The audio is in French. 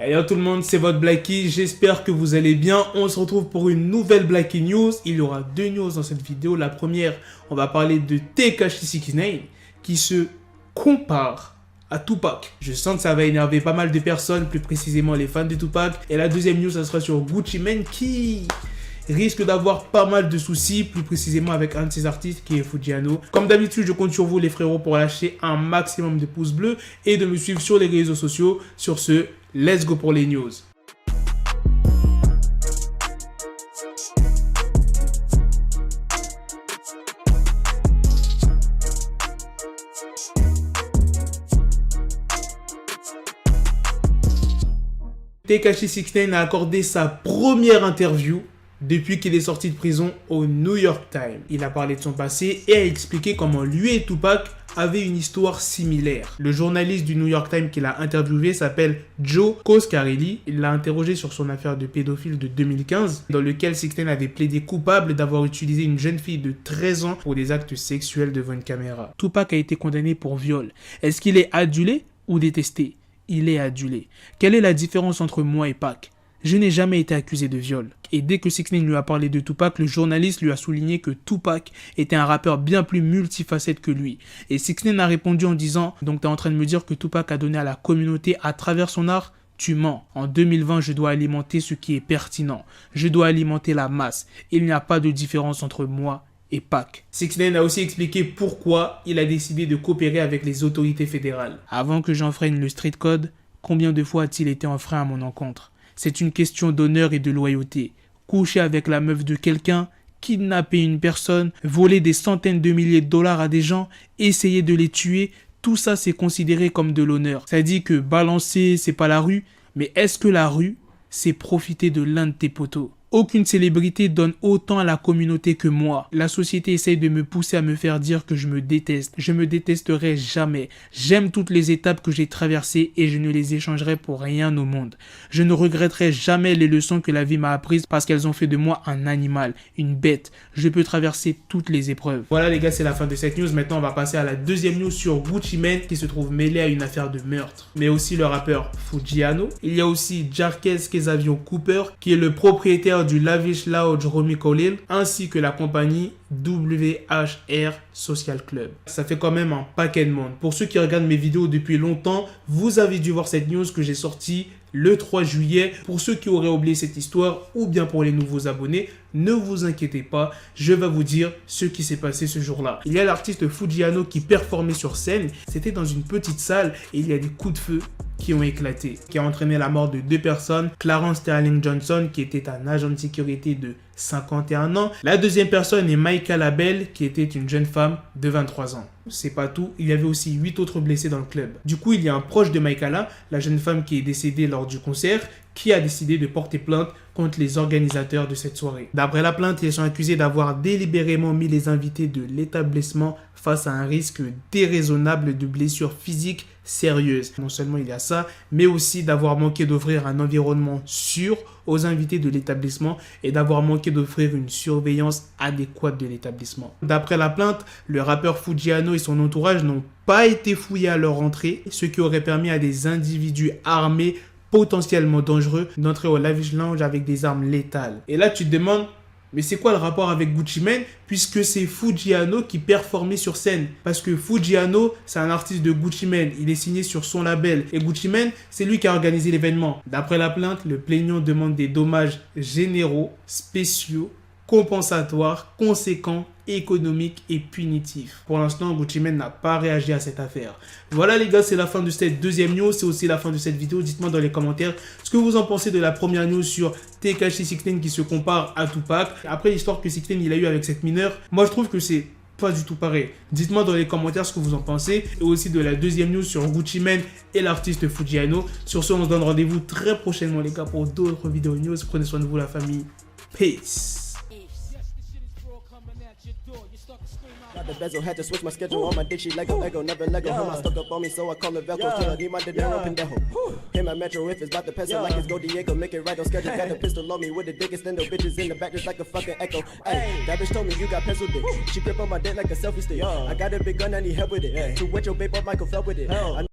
Hello tout le monde, c'est votre Blacky, j'espère que vous allez bien. On se retrouve pour une nouvelle Blacky News. Il y aura deux news dans cette vidéo. La première, on va parler de Tekashi 69 qui se compare à Tupac. Je sens que ça va énerver pas mal de personnes, plus précisément les fans de Tupac. Et la deuxième news, ça sera sur Gucci Mane qui risque d'avoir pas mal de soucis, plus précisément avec un de ses artistes qui est Fuggiano. Comme d'habitude, je compte sur vous les frérots pour lâcher un maximum de pouces bleus et de me suivre sur les réseaux sociaux. Sur ce, let's go pour les news. Tekashi 69 a accordé sa première interview depuis qu'il est sorti de prison au New York Times. Il a parlé de son passé et a expliqué comment lui et Tupac avaient une histoire similaire. Le journaliste du New York Times qu'il a interviewé s'appelle Joe Coscarelli. Il l'a interrogé sur son affaire de pédophile de 2015, dans lequel 69 avait plaidé coupable d'avoir utilisé une jeune fille de 13 ans pour des actes sexuels devant une caméra. Tupac a été condamné pour viol. Est-ce qu'il est adulé ou détesté? Il est adulé. Quelle est la différence entre moi et Pac? Je n'ai jamais été accusé de viol. Et dès que 69 lui a parlé de Tupac, le journaliste lui a souligné que Tupac était un rappeur bien plus multifacette que lui. Et 69 a répondu en disant « Donc tu es en train de me dire que Tupac a donné à la communauté à travers son art ? Tu mens. En 2020, je dois alimenter ce qui est pertinent. Je dois alimenter la masse. Il n'y a pas de différence entre moi et Pac. » 69 a aussi expliqué pourquoi il a décidé de coopérer avec les autorités fédérales. Avant que j'enfreigne le street code, combien de fois a-t-il été enfreint à mon encontre? C'est une question d'honneur et de loyauté. Coucher avec la meuf de quelqu'un, kidnapper une personne, voler des centaines de milliers de dollars à des gens, essayer de les tuer, tout ça c'est considéré comme de l'honneur. Ça dit que balancer c'est pas la rue, mais est-ce que la rue c'est profiter de l'un de tes poteaux? Aucune célébrité donne autant à la communauté que moi. La société essaye de me pousser à me faire dire que je me déteste. Je me détesterai jamais. J'aime toutes les étapes que j'ai traversées et je ne les échangerai pour rien au monde. Je ne regretterai jamais les leçons que la vie m'a apprises parce qu'elles ont fait de moi un animal, une bête. Je peux traverser toutes les épreuves. Voilà les gars, c'est la fin de cette news. Maintenant, on va passer à la deuxième news sur Gucci Mane qui se trouve mêlé à une affaire de meurtre. Mais aussi le rappeur Fuggiano. Il y a aussi Jarquez Quezavion Cooper qui est le propriétaire du Lavish Lounge Romy Khalil ainsi que la compagnie WHR Social Club. Ça fait quand même un paquet de monde. Pour ceux qui regardent mes vidéos depuis longtemps, vous avez dû voir cette news que j'ai sortie le 3 juillet. Pour ceux qui auraient oublié cette histoire ou bien pour les nouveaux abonnés, ne vous inquiétez pas, je vais vous dire ce qui s'est passé ce jour-là. Il y a l'artiste Fuggiano qui performait sur scène. C'était dans une petite salle et il y a des coups de feu qui ont éclaté, qui a entraîné la mort de deux personnes. Clarence Sterling Johnson, qui était un agent de sécurité de 51 ans. La deuxième personne est Maïka Labelle, qui était une jeune femme de 23 ans. C'est pas tout, il y avait aussi 8 autres blessés dans le club. Du coup, il y a un proche de Maïka, la jeune femme qui est décédée lors du concert, qui a décidé de porter plainte contre les organisateurs de cette soirée. D'après la plainte, ils sont accusés d'avoir délibérément mis les invités de l'établissement face à un risque déraisonnable de blessures physiques sérieuses. Non seulement il y a ça, mais aussi d'avoir manqué d'offrir un environnement sûr aux invités de l'établissement et d'avoir manqué d'offrir une surveillance adéquate de l'établissement. D'après la plainte, le rappeur Fuggiano et son entourage n'ont pas été fouillés à leur entrée, ce qui aurait permis à des individus armés potentiellement dangereux d'entrer au Lavish Lounge avec des armes létales. Et là, tu te demandes, mais c'est quoi le rapport avec Gucci Mane puisque c'est Fuggiano qui performait sur scène? Parce que Fuggiano, c'est un artiste de Gucci Mane. Il est signé sur son label. Et Gucci Mane, c'est lui qui a organisé l'événement. D'après la plainte, le plaignant demande des dommages généraux, spéciaux, compensatoires, conséquents, économiques et punitifs. Pour l'instant, Gucci Mane n'a pas réagi à cette affaire. Voilà les gars, c'est la fin de cette deuxième news, c'est aussi la fin de cette vidéo. Dites-moi dans les commentaires ce que vous en pensez de la première news sur Tekashi 69 qui se compare à Tupac. Après l'histoire que 69 il a eu avec cette mineure, moi je trouve que c'est pas du tout pareil. Dites-moi dans les commentaires ce que vous en pensez et aussi de la deuxième news sur Gucci Mane et l'artiste Fuggiano. Sur ce, on se donne rendez-vous très prochainement les gars pour d'autres vidéos news. Prenez soin de vous la famille. Peace. Got the bezel, had to switch my schedule. On my dick, she Lego, never Lego. Her mind stuck up on me, so I call it Velcro. Till I need my dinero pendejo. Hit my metro if it's about to peso, like it's Go Diego. Make it right on schedule. Got the pistol on me with the dick extendo. Bitches in the back just like a fucking echo. Hey, that bitch told me you got pencil dick. She grip on my dick like a selfie stick. I got a big gun, I need help with it. To wet your babe up, Michael fell with it.